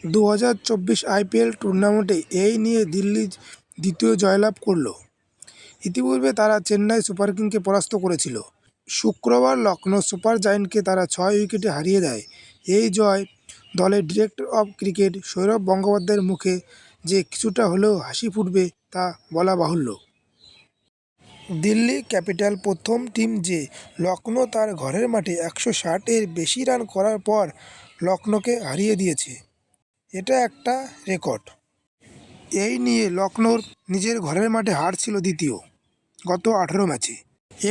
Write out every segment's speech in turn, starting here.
2024 IPL টুর্নামেন্টে এই নিয়ে দিল্লি দ্বিতীয় জয়লাভ করল। ইতিপূর্বে তারা চেন্নাই সুপার কিংসকে পরাস্ত করেছিল। শুক্রবার লখনৌ সুপার জায়েন্টকে তারা 6 উইকেটে হারিয়ে দেয়। এই জয় দলের ডিরেক্টর অব ক্রিকেট সৌরভ গঙ্গোপাধ্যায়ের মুখে যে কিছুটা হলেও হাসি ফুটবে তা বলা বাহুল্য। দিল্লি ক্যাপিটাল প্রথম টিম যে লখনৌ তার ঘরের মাঠে 160-এর বেশি রান করার পর লখনৌকে হারিয়ে দিয়েছে। এটা একটা রেকর্ড। এই নিয়ে লখনৌর নিজের ঘরের মাঠে হার ছিল দ্বিতীয় গত 18 ম্যাচে,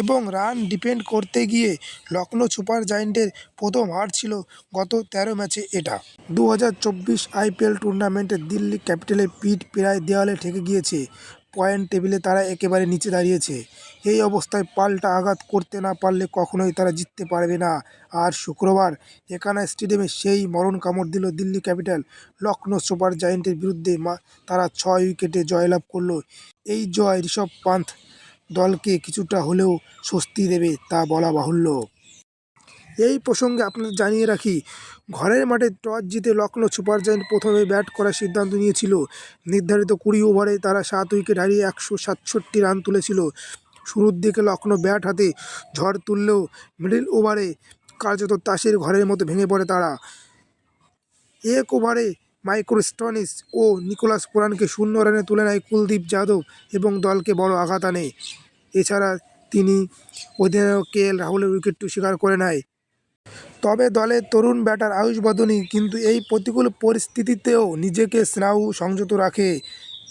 এবং রান ডিফেন্ড করতে গিয়ে লখনৌ সুপার জায়েন্টের প্রথম হার ছিল গত 13 ম্যাচে। এটা 2024 আইপিএল টুর্নামেন্টে দিল্লি ক্যাপিটালের পিঠ প্রায় দেওয়ালে ঠেকে গিয়েছে। পয়েন্ট টেবিলে তারা একেবারে নিচে দাঁড়িয়েছে। এই অবস্থায় পাল্টা আঘাত করতে না পারলে কখনোই তারা জিততে পারবে না। আর শুক্রবার একানা স্টেডিয়ামে সেই মরণ কামড় দিল দিল্লি ক্যাপিটাল। লখনৌ সুপার জায়েন্টের বিরুদ্ধে তারা 6 উইকেটে জয়লাভ করল। এই জয় ঋষভ পান্থ দলকে কিছুটা হলেও স্বস্তি দেবে তা বলা বাহুল্য। এই প্রসঙ্গে আপনাদের জানিয়ে রাখি, ঘরের মাঠে টস জিতে লখনৌ সুপার জায়েন্ট প্রথমে ব্যাট করার সিদ্ধান্ত নিয়েছিল। নির্ধারিত 20 ওভারে তারা 7 উইকেট হারিয়ে 167 রান তুলেছিল। শুরুর দিকে লখনৌ ব্যাট হাতে ঝড় তুললেও মিডল ওভারে কার্যত তাসের ঘরের মতো ভেঙে পড়ে তারা। 1 ওভারে মাইকেল স্টোনিস ও নিকোলাস পুরানকে 0 রানে তুলে নেয় কুলদীপ যাদব এবং দলকে বড় আঘাত আনে। এছাড়া তিনি অধিনায়ক কেএল রাহুলের উইকেটটিও শিকার করে নেয়। তবে দলের তরুণ ব্যাটার আয়ুষ বাদনি কিন্তু এই প্রতিকূল পরিস্থিতিতেও নিজেকে স্নায়ু সংযত রাখে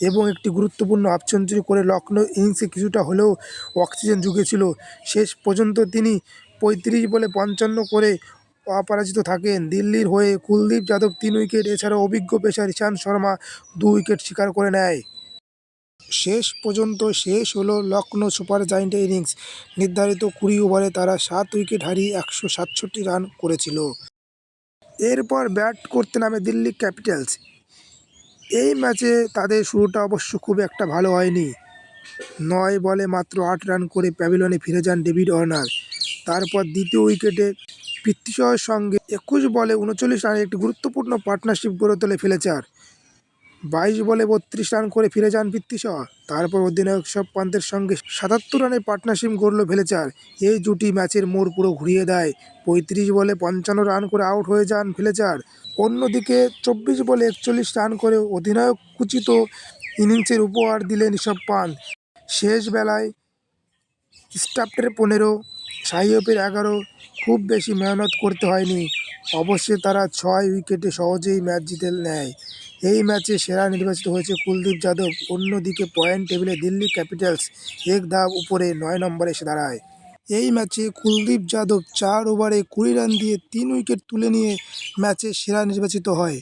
এবং একটি গুরুত্বপূর্ণ হাফ সেঞ্চুরি করে লখনৌ ইনিংসে কিছুটা হলেও অক্সিজেন জুগিয়েছিল। শেষ পর্যন্ত তিনি 35 বলে 55 করে অপরাজিত থাকেন। দিল্লির হয়ে কুলদীপ যাদব 3 উইকেট, এছাড়া অভিজ্ঞ পেসার ইশান্ত শর্মা 2 উইকেট শিকার করে নেয়। শেষ পর্যন্ত শেষ হলো লখনৌ সুপার জায়েন্টের ইনিংস। নির্ধারিত 20 ওভারে তারা 7 উইকেট হারিয়ে 167 রান করেছিল। এরপর ব্যাট করতে নামে দিল্লি ক্যাপিটালস। এই ম্যাচে তাদের শুরুটা অবশ্য খুব একটা ভালো হয়নি। 9 বলে মাত্র 8 রান করে প্যাভিলিয়নে ফিরে যান ডেভিড ওয়ার্নার। তারপর দ্বিতীয় উইকেটে পৃথ্বী শয়ের সঙ্গে 21 বলে 39 রানের একটি গুরুত্বপূর্ণ পার্টনারশিপ গড়ে তোলে ফ্লেচার। 22 বলে 32 রান করে ফিরে যান পৃথ্বী শ। তারপর অধিনায়ক ঋষভ পান্তের সঙ্গে 77 রানের পার্টনারশিপ গড়ল ফ্লেচার। এই জুটি ম্যাচের মোড় পুরো ঘুরিয়ে দেয়। 35 বলে 55 রান করে আউট হয়ে যান ফ্লেচার। অন্যদিকে 24 বলে 41 রান করে অধিনায়ক কুচিত ইনিংসের উপহার দিলেন ঋষভ পান্ত। শেষ বেলায় স্টাফের 15, সাইয়ফের 11, খুব বেশি মেহনত করতে হয়নি। অবশ্যই তারা 6 উইকেটে সহজেই ম্যাচ জিতে নেয়। এই ম্যাচে সেরা নির্বাচিত হয়েছে কুলদীপ যাদব। অন্যদিকে পয়েন্ট টেবিলে দিল্লি ক্যাপিটালস এক ধাপ উপরে 9 নম্বরে এসে দাঁড়ায়। এই ম্যাচে কুলদীপ যাদব 4 ওভারে 20 রান দিয়ে 3 উইকেট তুলে নিয়ে ম্যাচে সেরা নির্বাচিত হয়।